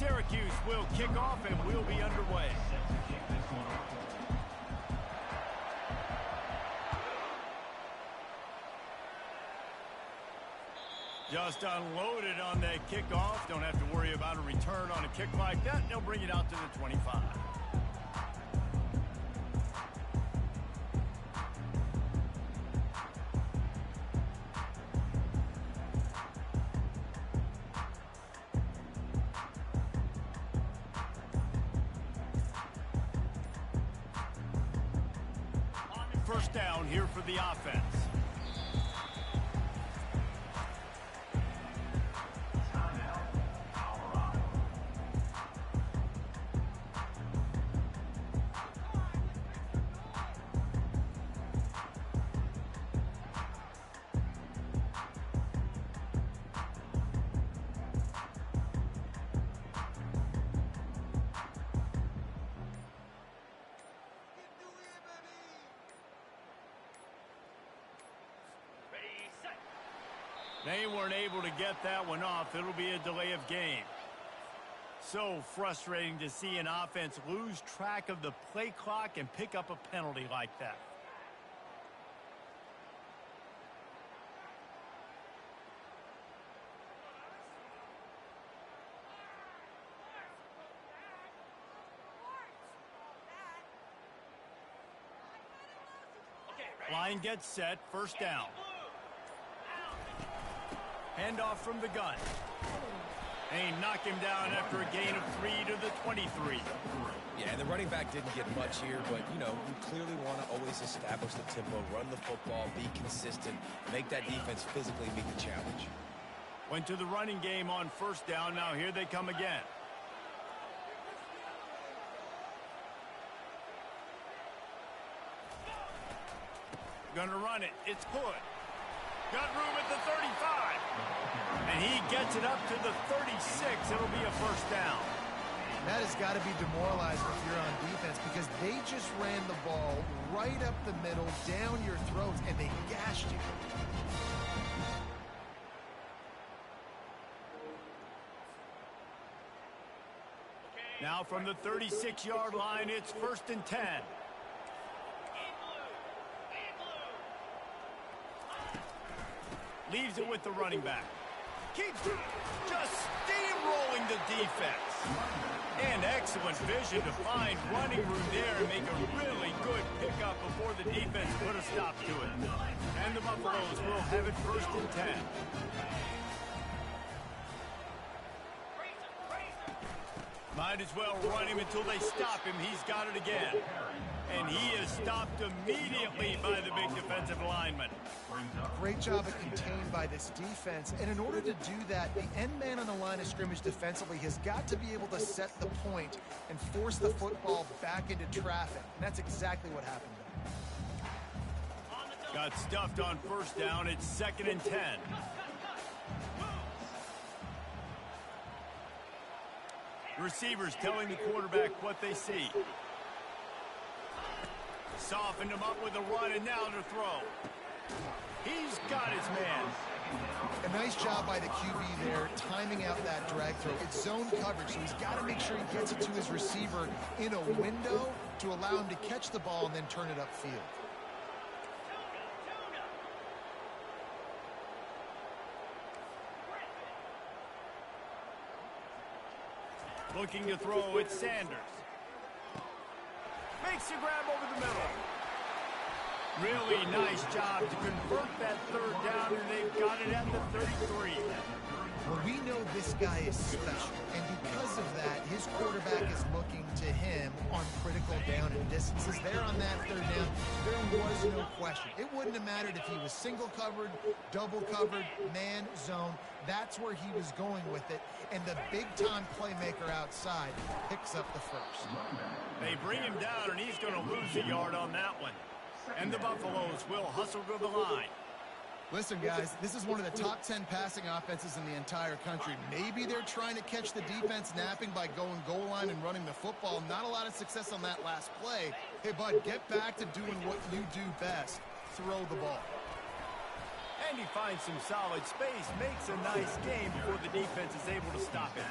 Syracuse will kick off and we'll be underway. Just unloaded on that kickoff. Don't have to worry about a return on a kick like that. They'll bring it out to the 25. First down here for the offense. They weren't able to get that one off. It'll be a delay of game. So frustrating to see an offense lose track of the play clock and pick up a penalty like that. Line gets set, first down. Handoff from the gun. They knock him down after a gain of 3 to the 23. Yeah, the running back didn't get much here, but, you know, you clearly want to always establish the tempo, run the football, be consistent, make that defense physically meet the challenge. Went to the running game on first down. Now here they come again. Gonna run it. It's Hood. Got room at the 35. And he gets it up to the 36. It'll be a first down. That has got to be demoralizing if you're on defense because they just ran the ball right up the middle, down your throats, and they gashed you. Now from the 36-yard line, it's 1st and 10. Leaves it with the running back. Keeps just steamrolling the defense. And excellent vision to find running room there and make a really good pickup before the defense put a stop to it. And the Buffaloes will have it 1st and 10. Might as well run him until they stop him. He's got it again. And he is stopped immediately by the big defensive lineman. Great job of contained by this defense. And in order to do that, the end man on the line of scrimmage defensively has got to be able to set the point and force the football back into traffic. And that's exactly what happened there. Got stuffed on first down. It's 2nd and 10. Receivers telling the quarterback what they see. Softened him up with a run, and now to throw. He's got his man. A nice job by the QB there, timing out that drag throw. It's zone coverage, so he's got to make sure he gets it to his receiver in a window to allow him to catch the ball and then turn it upfield. Looking to throw, it's Sanders. Makes a grab over the middle. Really nice job to convert that 3rd down, and they've got it at the 33. Well, we know this guy is special, and because of that, his quarterback is looking to him on critical down and distances. There on that 3rd down, there was no question. It wouldn't have mattered if he was single covered, double covered, man, zone. That's where he was going with it, and the big-time playmaker outside picks up the first. They bring him down, and he's going to lose a yard on that one. And the Buffaloes will hustle to the line. Listen, guys, this is one of the top 10 passing offenses in the entire country. Maybe they're trying to catch the defense napping by going goal line and running the football. Not a lot of success on that last play. Hey, bud, get back to doing what you do best. Throw the ball. And he finds some solid space, makes a nice game before the defense is able to stop him.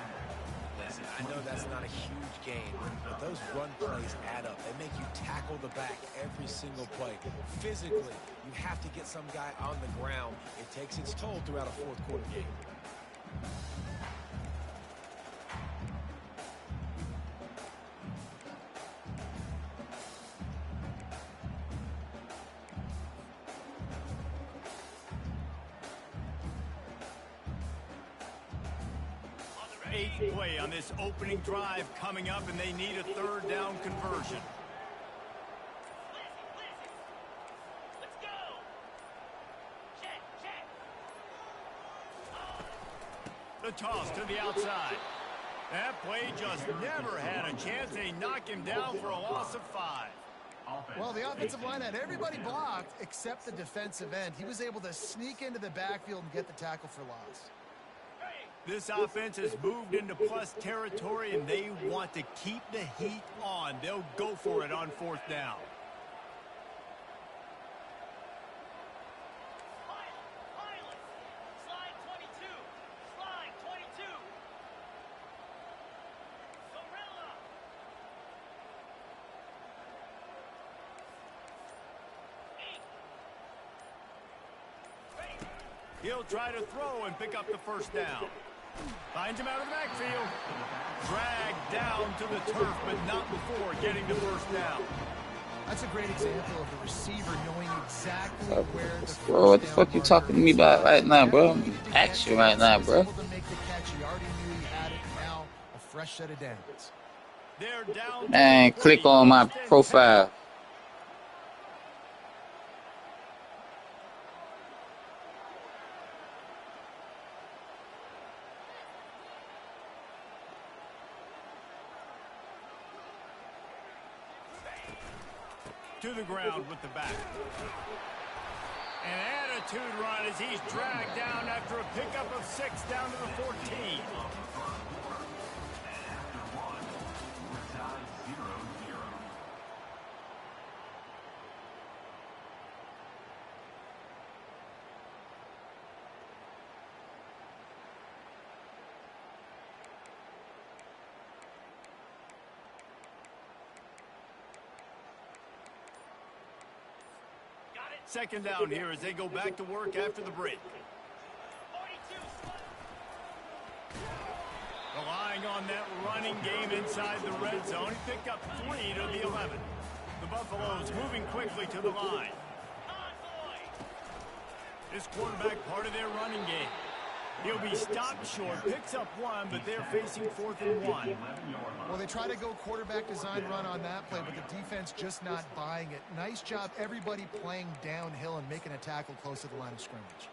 Listen, I know that's not a huge gain, but those run plays add up. They make you tackle the back every single play. Physically, you have to get some guy on the ground. It takes its toll throughout a fourth quarter game. Eighth play on this opening drive coming up, and they need a third down conversion. Let's go. Check. The toss to the outside. That play just never had a chance. They knock him down for a loss of 5. Well, the offensive line had everybody blocked except the defensive end. He was able to sneak into the backfield and get the tackle for loss. This offense has moved into plus territory, and they want to keep the heat on. They'll go for it on fourth down. Slide 22. Slide 22. Gorilla. He'll try to throw and pick up the first down. Finds him out of the backfield. Dragged down to the turf, but not before getting the first down. That's a great example of the receiver knowing exactly where the Bro, what the fuck you talking to me about right now, bro? I'm action right now, bro. He already knew he had it. Now a fresh set of downs. They're down. Man, click on my profile. To the ground with the back. An attitude run as he's dragged down after a pickup of 6 down to the 14. Second down here as they go back to work after the break. Relying on that running game inside the red zone. He picked up 3 to the 11. The Buffaloes moving quickly to the line. This quarterback part of their running game. He'll be stopped short, picks up 1, but they're facing 4th and 1. Well, they try to go quarterback design run on that play, but the defense just not buying it. Nice job, everybody playing downhill and making a tackle close to the line of scrimmage.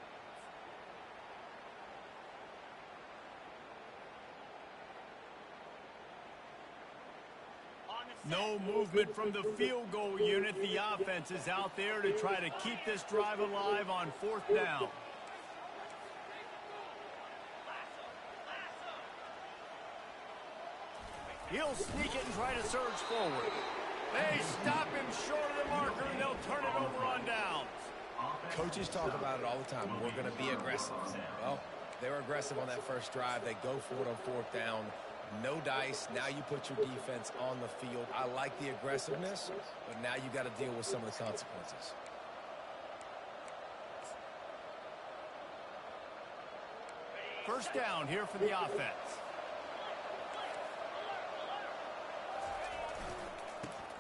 No movement from the field goal unit. The offense is out there to try to keep this drive alive on 4th down. He'll sneak it and try to surge forward. They stop him short of the marker, and they'll turn it over on downs. Coaches talk about it all the time. We're going to be aggressive. Well, they're aggressive on that first drive. They go for it on 4th down. No dice. Now you put your defense on the field. I like the aggressiveness, but now you got to deal with some of the consequences. First down here for the offense.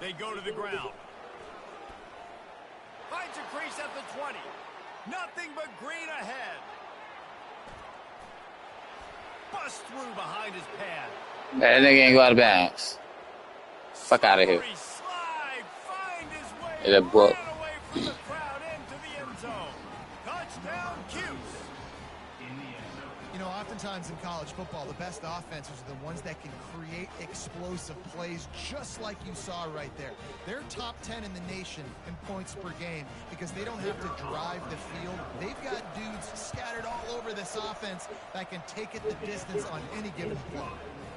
They go to the ground. Finds a crease at the 20. Nothing but green ahead. Bust through behind his pad. That nigga ain't go out of bounds. Fuck out of here. Slide, find his way, It a book. ran away from the crowd into the end zone. Touchdown, Cuse. You know, oftentimes in college football, the best offenses are the ones that can create explosive plays just like you saw right there. They're top 10 in the nation in points per game because they don't have to drive the field. They've got dudes scattered all over this offense that can take it the distance on any given play.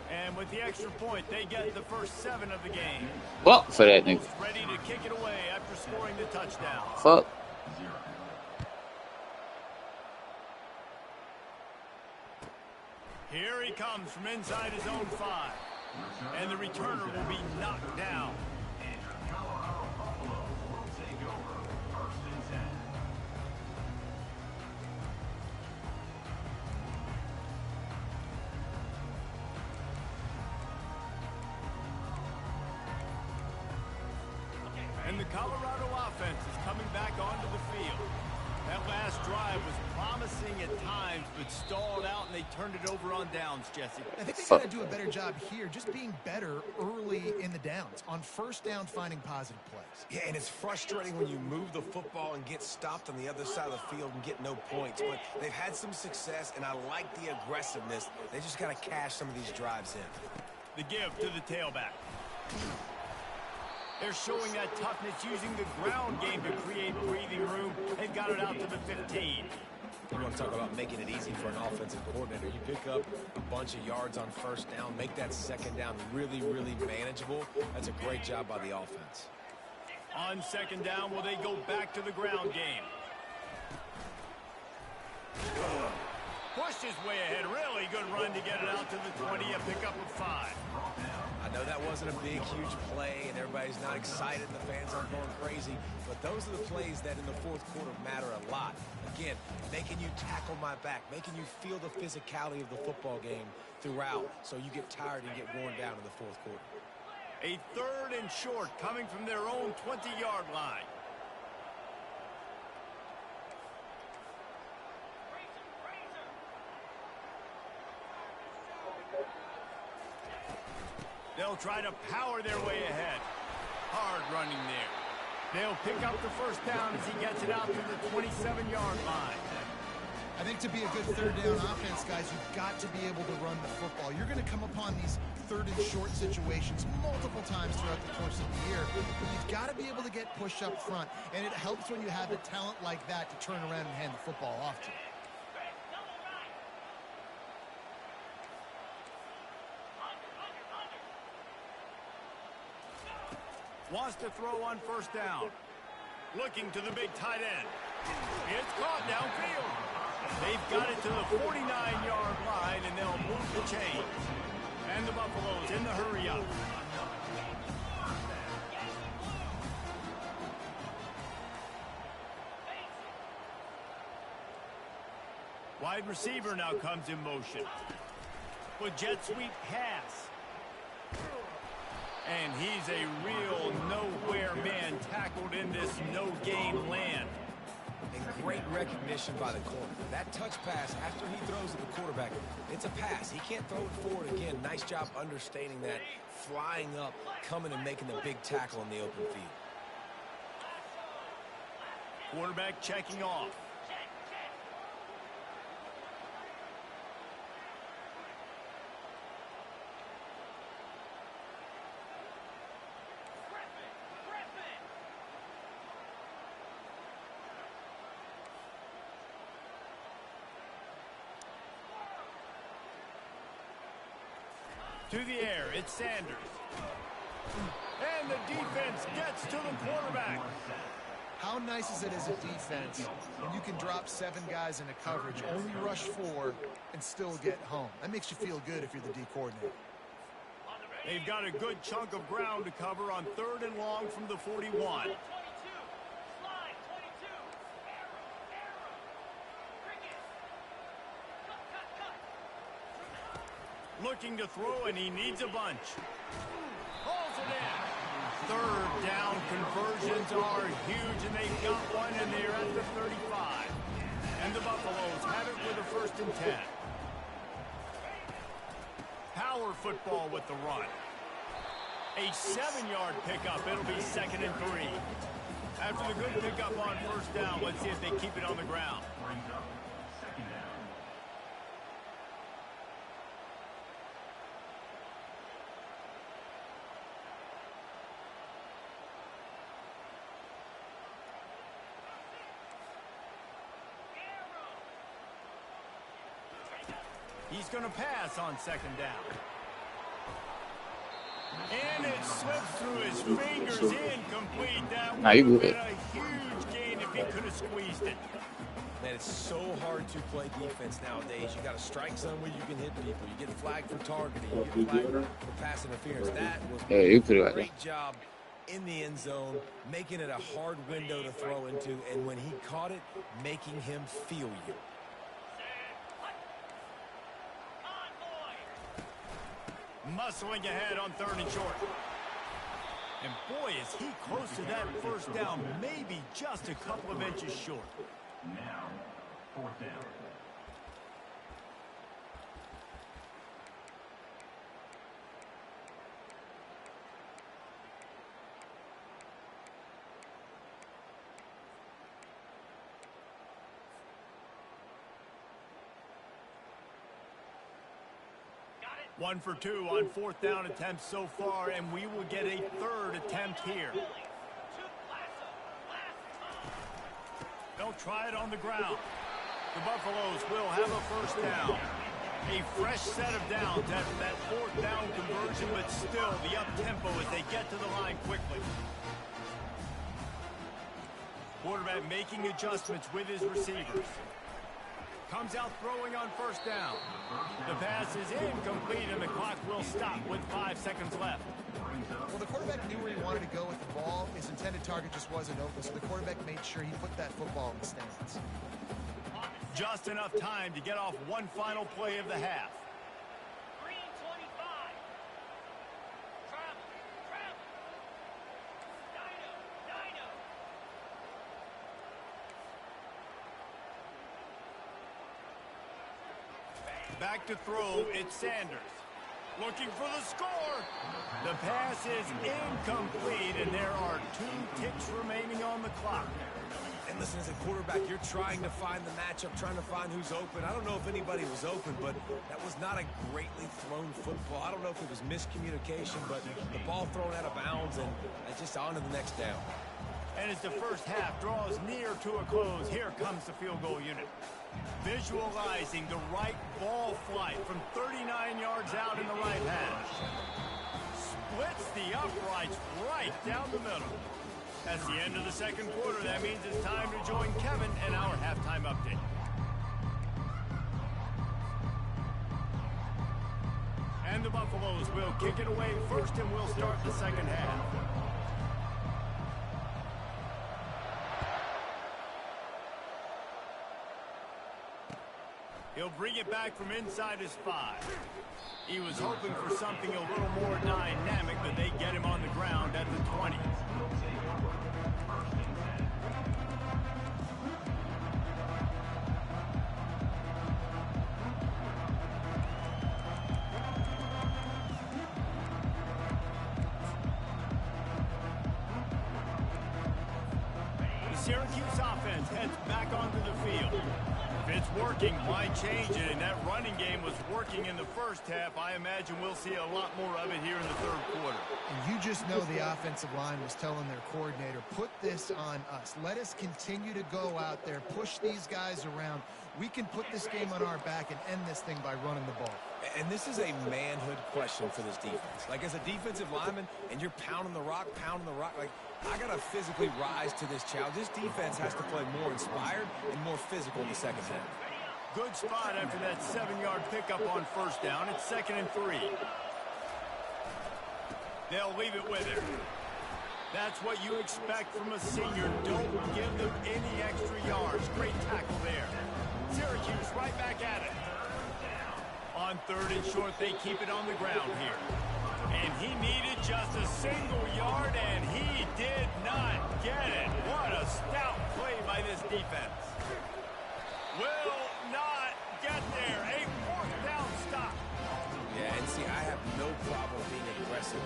And with the extra point, they get the first 7 of the game. Fuck for that nigga. Ready to kick it away after scoring the touchdown. Fuck. Here he comes from inside his own 5. And the returner will be knocked down. And the Colorado offense is coming back onto the field. That last drive was promising at times, but stalled out, and they turned it over on downs, Jesse. I think they got to do a better job here, just being better early in the downs, on first down finding positive plays. Yeah, and it's frustrating when you move the football and get stopped on the other side of the field and get no points. But they've had some success, and I like the aggressiveness. They just got to cash some of these drives in. The give to the tailback. They're showing that toughness using the ground game to create breathing room. They've got it out to the 15. You want to talk about making it easy for an offensive coordinator. You pick up a bunch of yards on first down, make that second down really, really manageable. That's a great job by the offense. On second down, will they go back to the ground game? Pushed his way ahead. Really good run to get it out to the 20. A pickup of 5. I know that wasn't a big, huge play, and everybody's not excited, and the fans aren't going crazy, but those are the plays that in the fourth quarter matter a lot. Again, making you tackle my back, making you feel the physicality of the football game throughout, so you get tired and get worn down in the fourth quarter. A 3rd and short coming from their own 20-yard line. They'll try to power their way ahead. Hard running there. They'll pick up the first down as he gets it out to the 27-yard line. I think to be a good third down offense, guys, you've got to be able to run the football. You're going to come upon these 3rd and short situations multiple times throughout the course of the year. But you've got to be able to get push up front, and it helps when you have a talent like that to turn around and hand the football off to you. Wants to throw on first down. Looking to the big tight end. It's caught downfield. They've got it to the 49-yard line, and they'll move the chains. And the Buffaloes in the hurry up. Wide receiver now comes in motion. With jet sweep pass. And he's a real nowhere man tackled in this no-game land. And great recognition by the corner. That touch pass after he throws at the quarterback, it's a pass. He can't throw it forward again. Nice job understating that, flying up, coming and making the big tackle in the open field. Quarterback checking off. To the air, it's Sanders. And the defense gets to the quarterback. How nice is it as a defense when you can drop 7 guys into coverage, only rush 4, and still get home? That makes you feel good if you're the D coordinator. They've got a good chunk of ground to cover on 3rd and long from the 41. Looking to throw, and he needs a bunch. Pulls it in. 3rd down conversions are huge, and they've got one, and they're at the 35. And the Buffaloes have it with a 1st and 10. Power football with the run. A 7-yard pickup. It'll be 2nd and 3. After the good pickup on first down, let's see if they keep it on the ground. He's going to pass on 2nd down. And it slips through his fingers, incomplete. That would have been a huge gain if he could have squeezed it. Man, it's It's so hard to play defense nowadays. You got a strike zone where you can hit people. You get flagged for targeting. You get flagged for pass interference. That was You put it a right there. great job in the end zone, making it a hard window to throw into, and when he caught it, making him feel you. Muscling ahead on 3rd and short. And boy, is he close to that first down, maybe just a couple of inches short. Now, 4th down. One for 2 on 4th down attempts so far, and we will get a 3rd attempt here. They'll try it on the ground. The Buffaloes will have a first down. A fresh set of downs after that 4th down conversion, but still the up-tempo as they get to the line quickly. Quarterback making adjustments with his receivers. Comes out throwing on first down. The pass is incomplete, and the clock will stop with 5 seconds left. Well, the quarterback knew where he wanted to go with the ball. His intended target just wasn't open, so the quarterback made sure he put that football in the stands. Just enough time to get off one final play of the half. Green 25. Travel. Dino. Back to throw, it's Sanders. Looking for the score. The pass is incomplete, and there are 2 ticks remaining on the clock. And listen, as a quarterback, you're trying to find the matchup, trying to find who's open. I don't know if anybody was open, but that was not a greatly thrown football. I don't know if it was miscommunication, but the ball thrown out of bounds, and just on to the next down. And as the first half draws near to a close, here comes the field goal unit. Visualizing the right ball flight from 39 yards out in the right hash. Splits the uprights right down the middle. That's the end of the second quarter. That means it's time to join Kevin and our halftime update. And the Buffaloes will kick it away first, and we'll start the second half. He'll bring it back from inside his 5. He was hoping for something a little more dynamic, but they get him on the ground at the 20. The Syracuse offense heads back onto the field. If it's working, why change it? And that running game was working in the first half. I imagine we'll see a lot more of it here in the third quarter. And you just know the offensive line was telling their coordinator, put this on us. Let us continue to go out there, push these guys around. We can put this game on our back and end this thing by running the ball. And this is a manhood question for this defense. Like, as a defensive lineman, and you're pounding the rock, like, I got to physically rise to this challenge. This defense has to play more inspired and more physical in the second half. Good spot after that 7-yard pickup on first down. It's 2nd and 3. They'll leave it with him. That's what you expect from a senior. Don't give them any extra yards. Great tackle there. Syracuse right back at it. On 3rd and short, they keep it on the ground here. And he needed just a single yard, and he did not get it. What a stout play by this defense. Will not get there. A 4th down stop. Yeah, and see, I have no problem being aggressive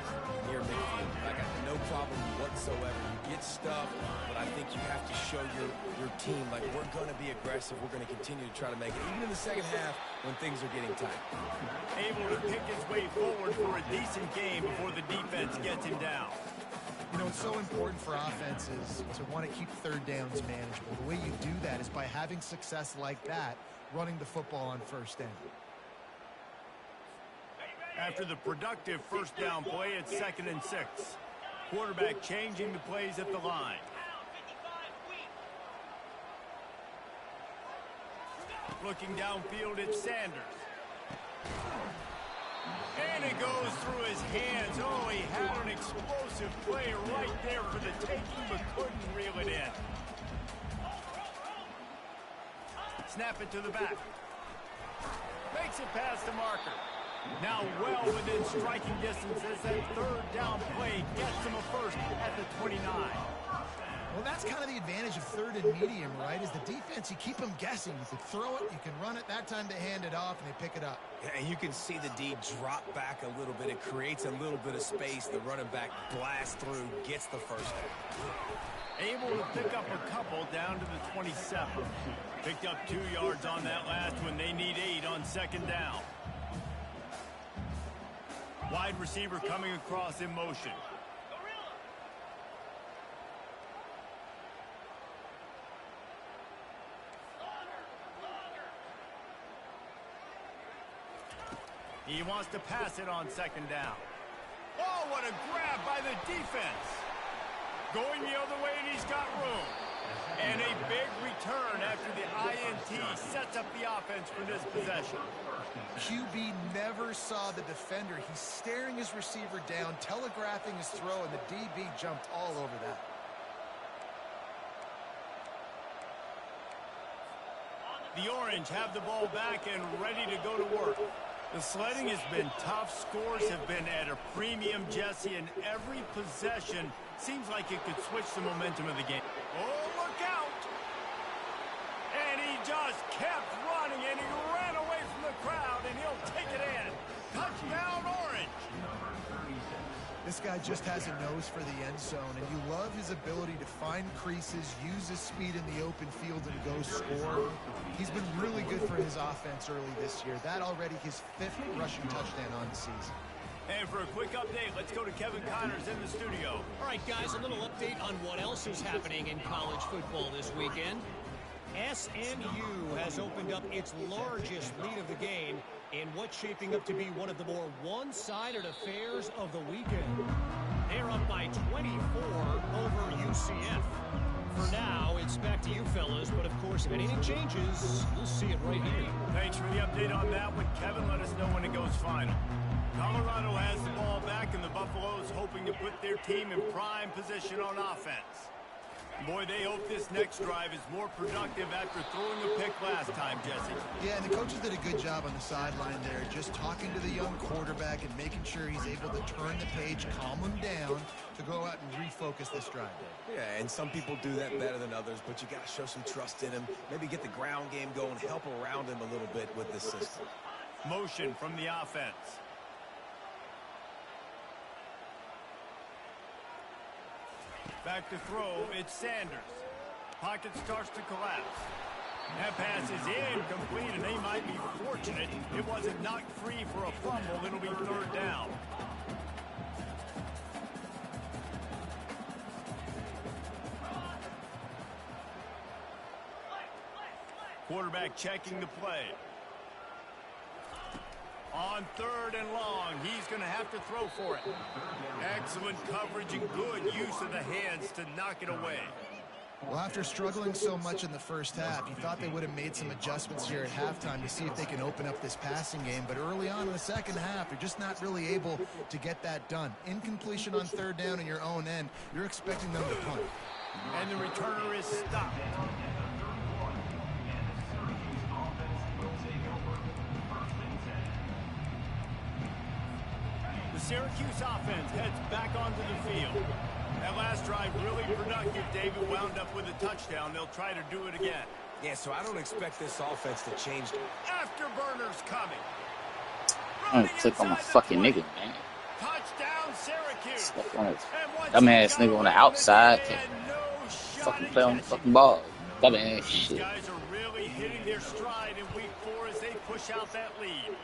near midfield. I got no problem whatsoever. You get stuff, but I think you have to show your team, like, we're going to be aggressive. We're going to continue to try to make it, even in the second half when things are getting tight. Able to pick his way forward for a decent game before the defense gets him down. You know, it's so important for offenses to want to keep 3rd downs manageable. The way you do that is by having success like that, running the football on first down. After the productive first down play, it's 2nd and 6. Quarterback changing the plays at the line. Looking downfield, it's Sanders. And it goes through his hands. Oh, he had an explosive play right there for the taking, but couldn't reel it in. Snap it to the back. Makes it past the marker. Now well within striking distance as that third down play gets him a first at the 29. Well, that's kind of the advantage of third and medium, right? Is the defense, you keep them guessing. You can throw it, you can run it. That time they hand it off and they pick it up. Yeah, and you can see the D drop back a little bit. It creates a little bit of space. The running back blasts through, gets the first down. Able to pick up a couple down to the 27. Picked up 2 yards on that last one. They need 8 on second down. Wide receiver coming across in motion. He wants to pass it on second down. Oh, what a grab by the defense. Going the other way, and he's got room. And a big return after the INT sets up the offense for this possession. QB never saw the defender. He's staring his receiver down, telegraphing his throw, and the DB jumped all over that. The Orange have the ball back and ready to go to work. The sledding has been tough. Scores have been at a premium, Jesse, and every possession seems like it could switch the momentum of the game. Oh, look out! And he just kept running, and he ran away from the crowd, and he'll take it in. Touchdown, Orange! This guy just has a nose for the end zone, and you love his ability to find creases, use his speed in the open field, and go score. He's been really good for his offense early this year. That already his 5th rushing touchdown on the season. And for a quick update, let's go to Kevin Connors in the studio. All right, guys, a little update on what else is happening in college football this weekend. SMU has opened up its largest lead of the game in what's shaping up to be one of the more one-sided affairs of the weekend. They're up by 24 over UCF. For now, it's back to you fellas, but of course, if anything changes, you'll see it right here. Thanks for the update on that one, Kevin. Let us know when it goes final. Colorado has the ball back, and the Buffaloes hoping to put their team in prime position on offense. Boy, they hope this next drive is more productive after throwing a pick last time, Jesse. Yeah, and the coaches did a good job on the sideline there, just talking to the young quarterback and making sure he's able to turn the page, calm him down to go out and refocus this drive. Yeah, and some people do that better than others, but you got to show some trust in him. Maybe get the ground game going, help around him a little bit with this system. Motion from the offense. Back to throw, it's Sanders. Pocket starts to collapse. That pass is incomplete, and they might be fortunate it wasn't knocked free for a fumble. It'll be third down. Quarterback checking the play. On third and long, he's going to have to throw for it. Excellent coverage and good use of the hands to knock it away. Well, after struggling so much in the first half, you thought they would have made some adjustments here at halftime to see if they can open up this passing game. But early on in the second half, they're just not really able to get that done. Incompletion on third down in your own end, you're expecting them to punt. And the returner is stopped. The Syracuse offense heads back onto the field. That last drive really productive. David wound up with a touchdown. They'll try to do it again. Yeah, so I don't expect this offense to change. Afterburners coming. I'm gonna click on my fucking nigga, man. Touchdown, Syracuse. Stuck on his dumbass nigga on the outside. Fucking play on the fucking ball. Dumbass shit. These guys are really hitting their stride in week 4 as they push out that lead.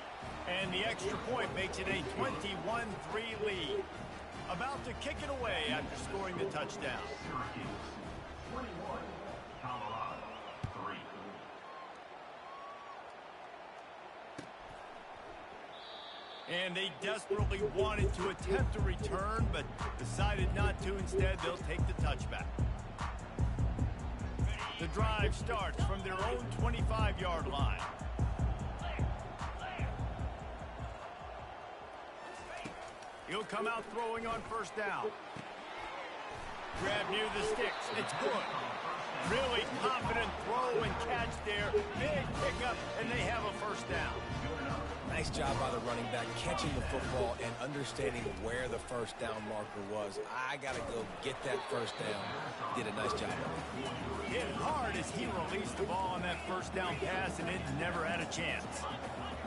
And the extra point makes it a 21-3 lead. About to kick it away after scoring the touchdown. 21, Colorado 3. And they desperately wanted to attempt a return, but decided not to. Instead, they'll take the touchback. The drive starts from their own 25-yard line. He'll come out throwing on first down. Grab near the sticks. It's good. Really confident throw and catch there. Big pickup, and they have a first down. Nice job by the running back catching the football and understanding where the first down marker was. I got to go get that first down. Did a nice job of it. Hit hard as he released the ball on that first down pass, and it never had a chance.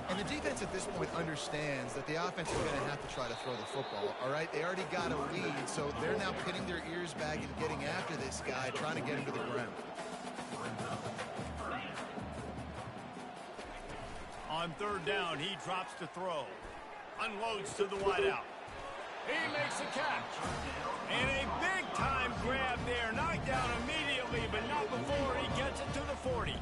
And the defense at this point understands that the offense is going to have to try to throw the football, all right? They already got a lead, so they're now pinning their ears back and getting after this guy, trying to get him to the ground. On third down, he drops to throw. Unloads to the wideout. He makes a catch. And a big-time grab there. Knocked down immediately, but not before he gets it to the 40.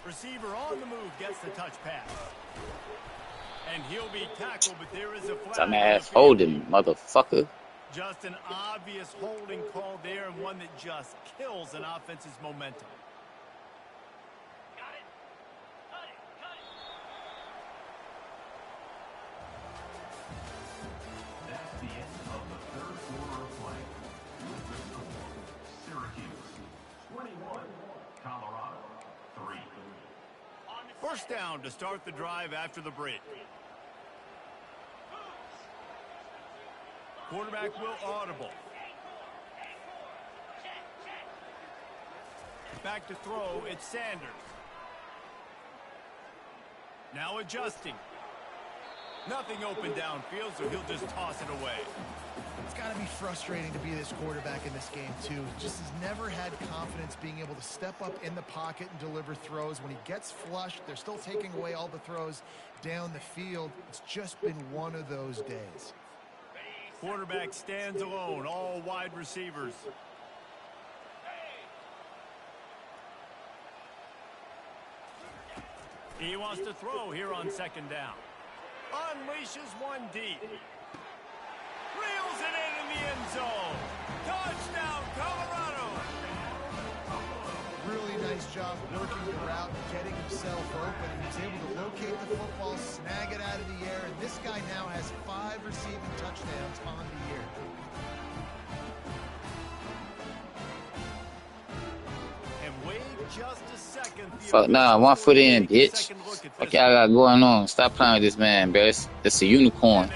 Receiver on the move gets the touch pass. And he'll be tackled, but there is a flag. Dumbass holding, motherfucker. Just an obvious holding call there, and one that just kills an offense's momentum. Got it. Cut it. Cut it. That's the end of the third quarter of play. With the score, Syracuse 21, Colorado 3. First down to start the drive after the break. Quarterback will audible. Back to throw, it's Sanders. Now adjusting. Nothing open downfield, so he'll just toss it away. It's got to be frustrating to be this quarterback in this game, too. Just has never had confidence being able to step up in the pocket and deliver throws. When he gets flushed, they're still taking away all the throws down the field. It's just been one of those days. Quarterback stands alone, all wide receivers. He wants to throw here on second down. Unleashes one deep. Reels it in the end zone. Touchdown, Colorado. Really nice job working the route, getting himself open. He was able to locate the football, snag it out of the air, and this guy now has 5 receiving touchdowns on the year. And wait just a second. Fuck nah, 1 foot in, bitch. Fuck y'all got going on. Stop playing with this man, bro. It's a unicorn.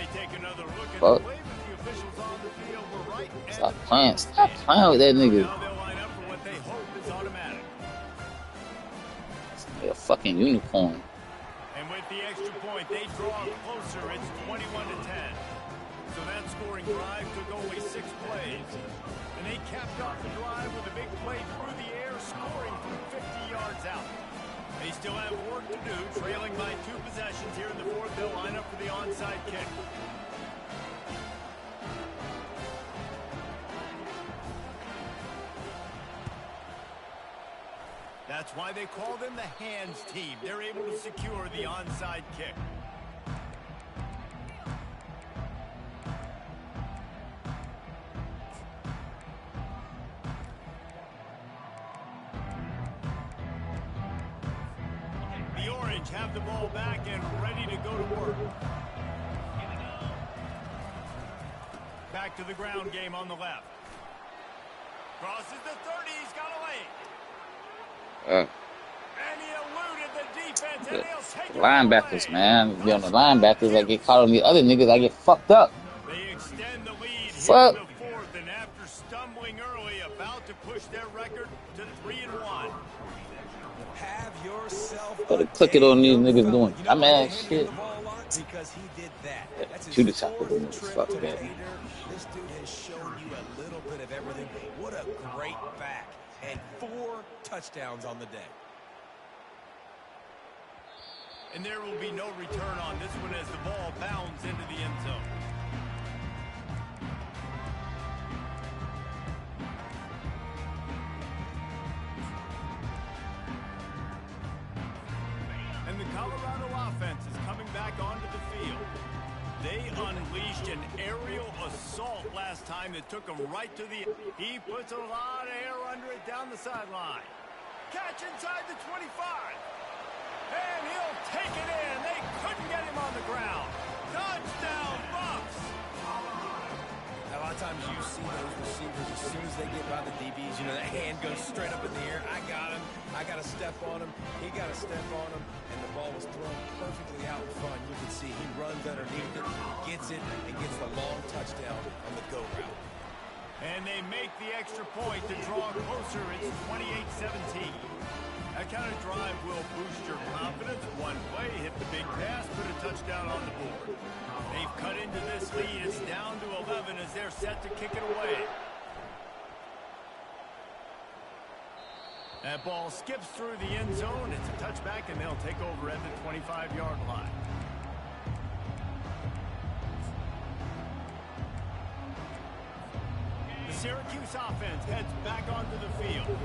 Fuck. Stop playing. Stop playing with that nigga. A fucking unicorn. And with the extra point, they draw closer. It's 21-10. So that scoring drive took only 6 plays. And they capped off the drive with a big play through the air, scoring from 50 yards out. They still have work to do, trailing by 2 possessions here in the fourth. They'll line up for the onside kick. That's why they call them the hands team. They're able to secure the onside kick. The Orange have the ball back and ready to go to work. Back to the ground game on the left. Crosses the 30, he's got a lane. And he eluded the defense, and he'll take it Linebackers, man. Be on the linebackers, I get caught on the other niggas, I get fucked up. They extend the lead Fuck. here in the fourth, and after stumbling early, about to push their record to 3-1. Have yourself Gotta click it on these niggas doing dumbass shit. Because he did that. That's his To the top of the fourth trip fuck to that. Gator. This dude has shown you a little bit of everything. What a great back. And 4 touchdowns on the day. And there will be no return on this one as the ball bounds into the end zone. And the Colorado offense is coming back onto the field. They unleashed an aerial assault last time that took him right to the... He puts a lot of air under it down the sideline. Catch inside the 25. And he'll take it in. They couldn't get him on the ground. Touchdown, Bucks! A lot of times you see those receivers, as soon as they get by the DBs, you know, that hand goes straight up in the air. I got him. I got to step on him. He got to step on him. And the ball was thrown perfectly out in front. You can see he runs underneath it, gets it, and gets the long touchdown on the go route. And they make the extra point to draw closer. It's 28-17. That kind of drive will boost your confidence. One play, hit the big pass, put a touchdown on the board. They've cut into this lead. It's down to 11 as they're set to kick it away. That ball skips through the end zone. It's a touchback, and they'll take over at the 25-yard line. The Syracuse offense heads back onto the field.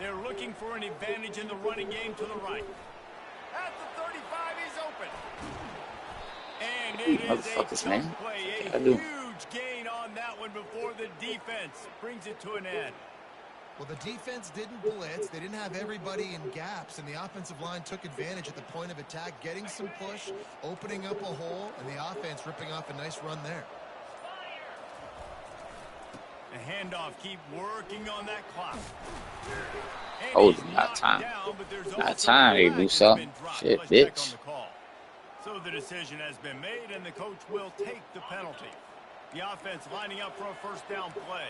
They're looking for an advantage in the running game to the right. At the 35, he's open. And it is a jump play, a huge gain on that one before the defense brings it to an end. Well, the defense didn't blitz. They didn't have everybody in gaps, and the offensive line took advantage at the point of attack, getting some push, opening up a hole, and the offense ripping off a nice run there. The handoff, keep working on that clock. Oh, not time. Not time, they boost up. Shit, bitch. So the decision has been made, and the coach will take the penalty. The offense lining up for a first down play.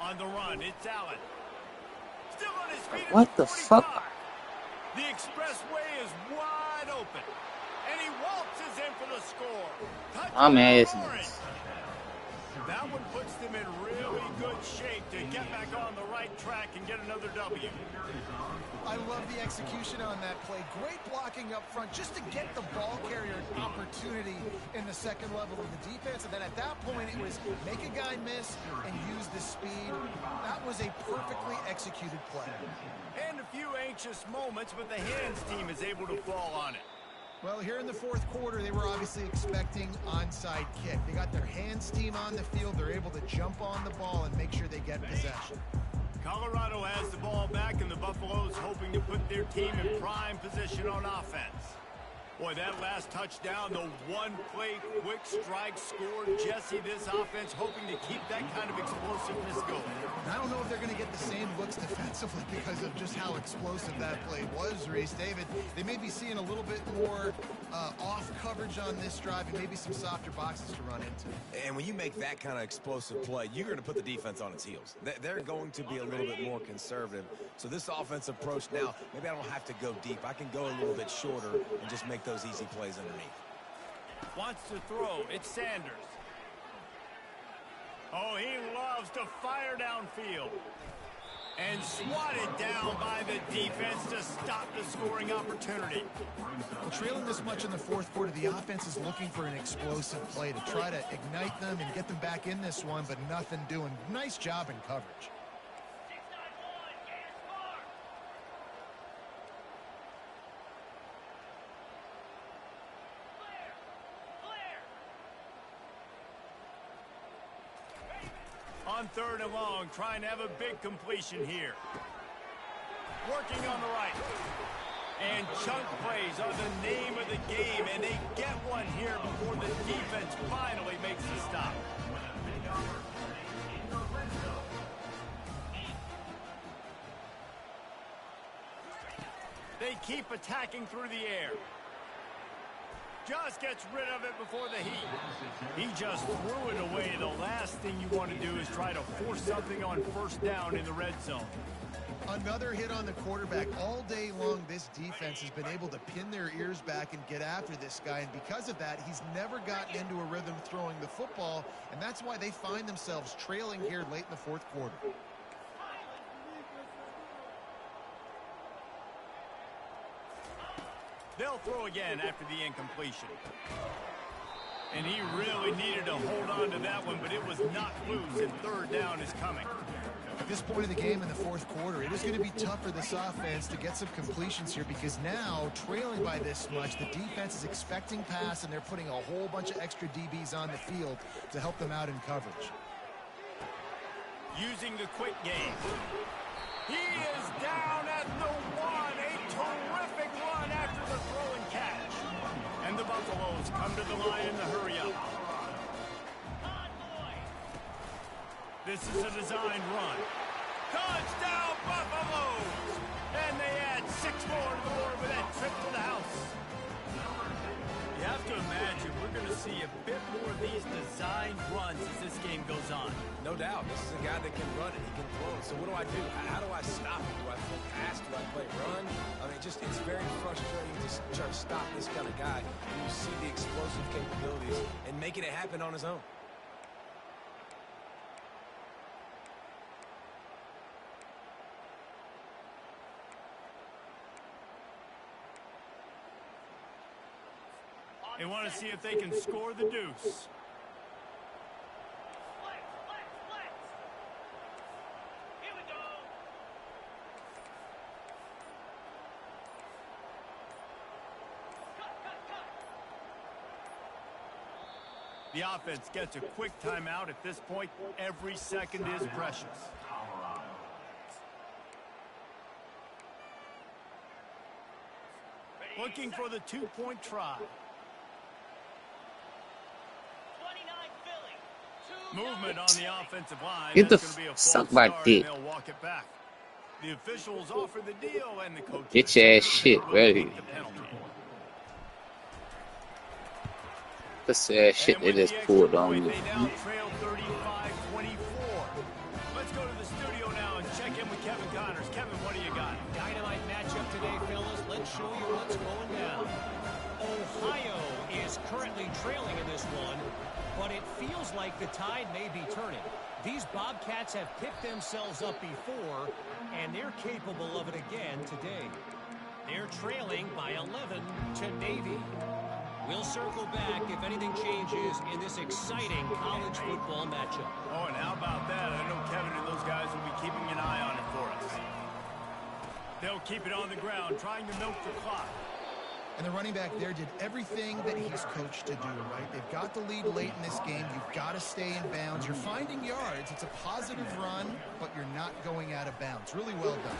On the run, it's Allen. Still on his feet. What the fuck? The expressway is wide open. And he waltzes in for the score. I'm asking. That one puts them in really good shape to get back on the right track and get another W. I love the execution on that play. Great blocking up front just to get the ball carrier an opportunity in the second level of the defense. And then at that point, it was make a guy miss and use the speed. That was a perfectly executed play. And a few anxious moments, but the hands team is able to fall on it. Well, here in the fourth quarter, they were obviously expecting onside kick. They got their hands team on the field. They're able to jump on the ball and make sure they get possession. Colorado has the ball back, and the Buffaloes hoping to put their team in prime position on offense. Boy, that last touchdown, the one-play quick strike scored. Jesse, this offense hoping to keep that kind of explosiveness going. I don't know if they're going to get the same looks defensively because of just how explosive that play was, Reese. David, they may be seeing a little bit more off coverage on this drive and maybe some softer boxes to run into. And when you make that kind of explosive play, you're going to put the defense on its heels. They're going to be a little bit more conservative. So this offense approach now, maybe I don't have to go deep. I can go a little bit shorter and just make those easy plays underneath. Wants to throw. It's Sanders. Oh, he loves to fire downfield. And swatted down by the defense to stop the scoring opportunity. Well, trailing this much in the fourth quarter, the offense is looking for an explosive play to try to ignite them and get them back in this one, but nothing doing. Nice job in coverage. On third and long, trying to have a big completion here. Working on the right. And chunk plays are the name of the game, and they get one here before the defense finally makes the stop. They keep attacking through the air. Just gets rid of it before the heat. He just threw it away. The last thing you want to do is try to force something on first down in the red zone. Another hit on the quarterback. All day long, this defense has been able to pin their ears back and get after this guy. And because of that, he's never gotten into a rhythm throwing the football. And that's why they find themselves trailing here late in the fourth quarter. They'll throw again after the incompletion. And he really needed to hold on to that one, but it was not loose, and third down is coming. this point of the game in the fourth quarter, it is going to be tough for this offense to get some completions here because now, trailing by this much, the defense is expecting pass, and they're putting a whole bunch of extra DBs on the field to help them out in coverage. Using the quick game. He is down at the 1. A terrific run after the throw and catch. And the Buffaloes come to the line in the hurry-up. This is a designed run. Touchdown, Buffaloes! And they add 6 more to the board with that trip to the house. You have to imagine we're going to see a bit more of these designed runs as this game goes on. No doubt. This is a guy that can run it. He can throw it. So what do I do? How do I stop it? Do I play pass? Do I play run? I mean, just it's very frustrating to try to stop this kind of guy when you see the explosive capabilities and making it happen on his own. They want to see if they can score the deuce. Here we go. The offense gets a quick timeout. At this point, every second is precious. Looking for the two-point try. Movement on the offensive line. Get the That's gonna be a suck false back start, dick. and they'll walk it back. The officials offer the deal, and the coach. Get your ass shit ready. The penalty. This ass shit And they with just the pulled extra on point, you. They now trail 35-24. Let's go to the studio now and check in with Kevin Connors. Kevin, what do you got? Dynamite matchup today, fellas. Let's show you what's going down. Ohio is currently trailing in this one, but it feels like the tide may be turning. These Bobcats have picked themselves up before, and they're capable of it again today. They're trailing by 11 to Navy. We'll circle back if anything changes in this exciting college football matchup. Oh, and how about that? I know Kevin and those guys will be keeping an eye on it for us. They'll keep it on the ground, trying to milk the clock. And the running back there did everything that he's coached to do, right? They've got the lead late in this game. You've got to stay in bounds. You're finding yards. It's a positive run, but you're not going out of bounds. Really well done.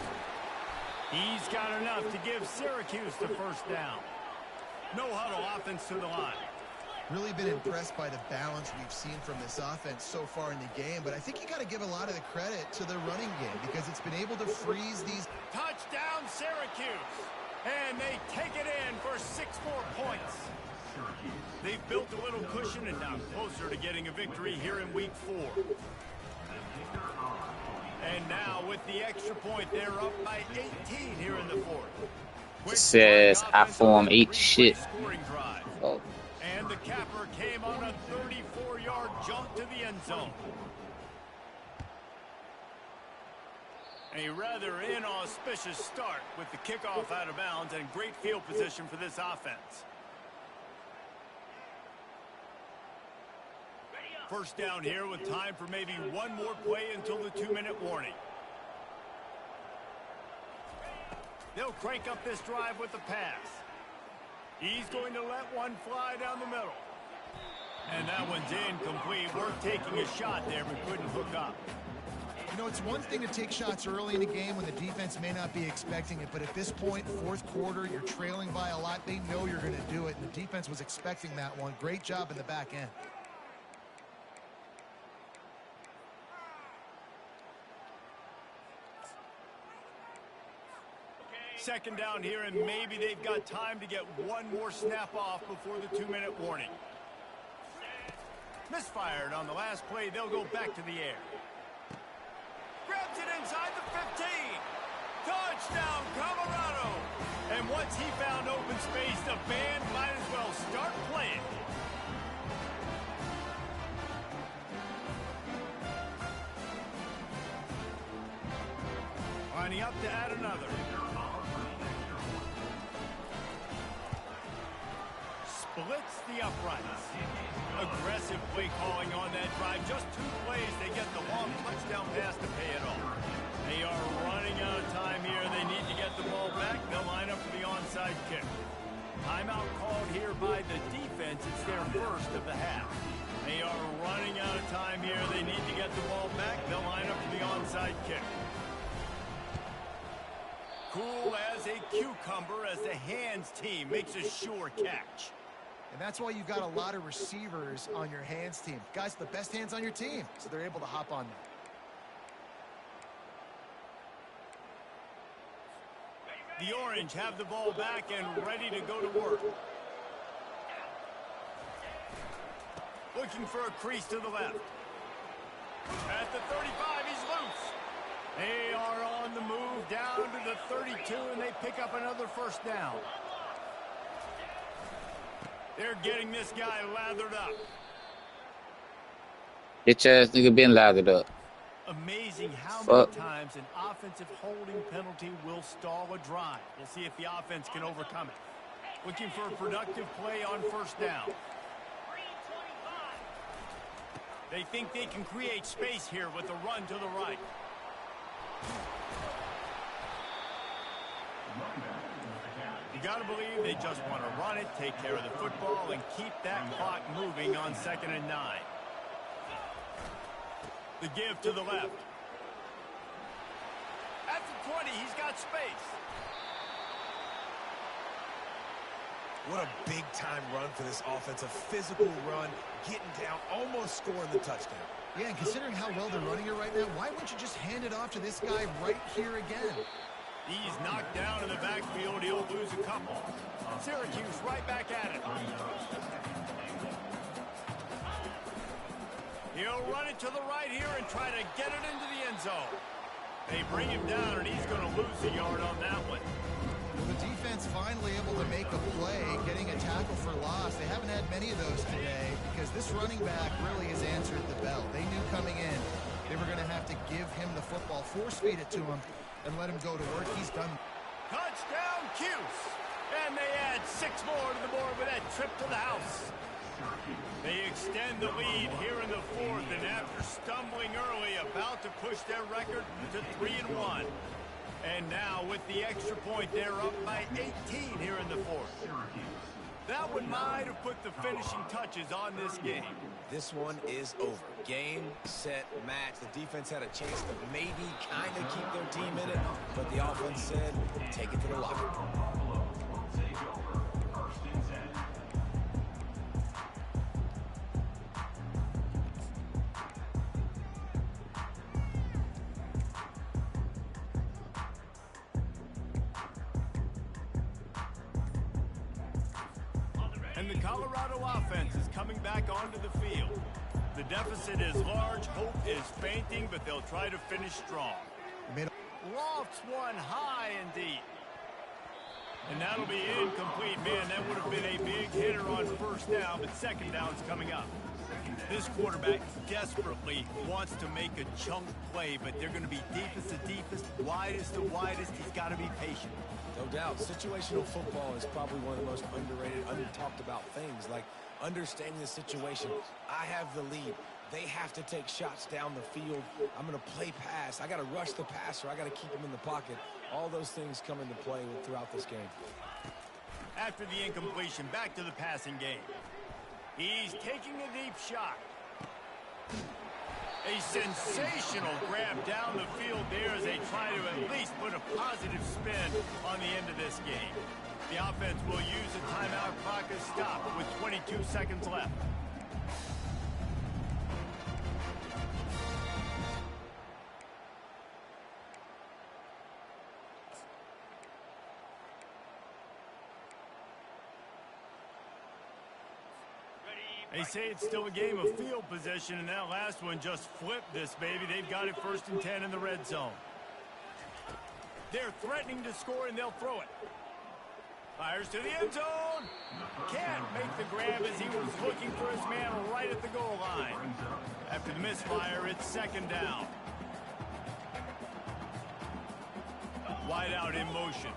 He's got enough to give Syracuse the first down. No huddle offense to the line. Really been impressed by the balance we've seen from this offense so far in the game, but I think you got to give a lot of the credit to the running game because it's been able to freeze these. Touchdown, Syracuse. And they take it in for 6 more points. They've built a little cushion and now closer to getting a victory here in week 4. And now with the extra point, they're up by 18 here in the 4th. It says I form 8 shit. Oh. And the capper came on a 34-yard jump to the end zone. A rather inauspicious start with the kickoff out of bounds and great field position for this offense. First down here with time for maybe one more play until the 2-minute warning. They'll crank up this drive with the pass. He's going to let one fly down the middle. And that one's incomplete. Worth taking a shot there, but couldn't hook up. You know, it's one thing to take shots early in the game when the defense may not be expecting it, but at this point, fourth quarter, you're trailing by a lot. They know you're going to do it, and the defense was expecting that one. Great job in the back end. Second down here, and maybe they've got time to get one more snap off before the 2-minute warning. Misfired on the last play. They'll go back to the air. Grabs it inside the 15. Touchdown, Colorado. And once he found open space, the band might as well start playing. Lining up to add another. blitz the uprights. Aggressive play calling on that drive. Just 2 plays, they get the long touchdown pass to pay it off. They are running out of time here. They need to get the ball back. They'll line up for the onside kick. Timeout called here by the defense. It's their first of the half. They are running out of time here. They need to get the ball back. They'll line up for the onside kick. Cool as a cucumber as the hands team makes a sure catch. And that's why you've got a lot of receivers on your hands team. Guys, the best hands on your team, so they're able to hop on them. The Orange have the ball back and ready to go to work. Looking for a crease to the left. At the 35, he's loose. They are on the move down to the 32, and they pick up another first down. They're getting this guy lathered up. Get your ass nigga been lathered up. Amazing how many times an offensive holding penalty will stall a drive. We'll see if the offense can overcome it. Looking for a productive play on first down. They think they can create space here with a run to the right. You got to believe they just want to run it, take care of the football, and keep that clock moving on 2nd and 9. The give to the left. At the 20, he's got space. What a big-time run for this offense. A physical run, getting down, almost scoring the touchdown. Yeah, and considering how well they're running it right now, why wouldn't you just hand it off to this guy right here again? He's knocked down in the backfield. He'll lose a couple. Syracuse right back at it. He'll run it to the right here and try to get it into the end zone. They bring him down, and he's going to lose a yard on that one. The defense finally able to make a play, getting a tackle for loss. They haven't had many of those today because this running back really has answered the bell. They knew coming in they were going to have to give him the football, force-feed it to him, and let him go to work. He's done. Touchdown, Cuse. And they add 6 more to the board with that trip to the house. They extend the lead here in the 4th, and after stumbling early, about to push their record to 3-1. And now with the extra point, they're up by 18 here in the 4th. That one might have put the finishing touches on this game. This one is over. Game, set, match. The defense had a chance to maybe kind of keep their team in it, but the offense said, take it to the locker room. And the Colorado offense is coming back onto the field. The deficit is large, hope is fainting, but they'll try to finish strong. Lofts one high and deep. And that'll be incomplete. Man, that would have been a big hitter on first down, but second down's coming up. This quarterback desperately wants to make a chunk play, but they're going to be deepest to deepest, widest to widest. He's got to be patient. No doubt. Situational football is probably one of the most underrated, under-talked about things, like understanding the situation. I have the lead. They have to take shots down the field. I'm going to play pass. I got to rush the passer. I got to keep him in the pocket. All those things come into play throughout this game. After the incompletion, back to the passing game. He's taking a deep shot. A sensational grab down the field there as they try to at least put a positive spin on the end of this game. The offense will use a timeout clock as stop with 22 seconds left. They say it's still a game of field possession, and that last one just flipped this baby. They've got it 1st and 10 in the red zone. They're threatening to score, and they'll throw it. Fires to the end zone. Can't make the grab as he was looking for his man right at the goal line. After the misfire, it's 2nd down. Wide out in motion.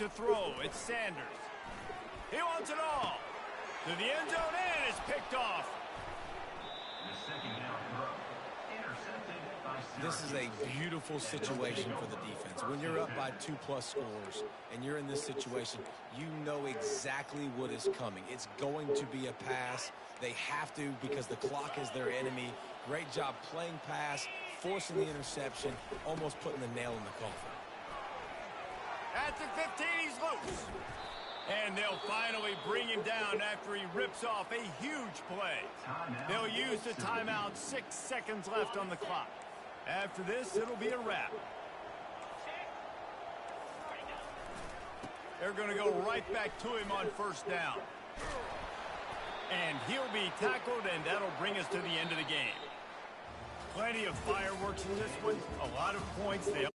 to throw. It's Sanders. He wants it all. To the end zone, and it's picked off. The second down throw. Intercepted by This is a beautiful situation for the defense. When you're up by 2+ scores and you're in this situation, you know exactly what is coming. It's going to be a pass. They have to because the clock is their enemy. Great job playing pass, forcing the interception, almost putting the nail in the coffin. At the 15, he's loose. And they'll finally bring him down after he rips off a huge play. They'll use the timeout, 6 seconds left on the clock. After this, it'll be a wrap. They're going to go right back to him on first down. And he'll be tackled, and that'll bring us to the end of the game. Plenty of fireworks in this one. A lot of points. They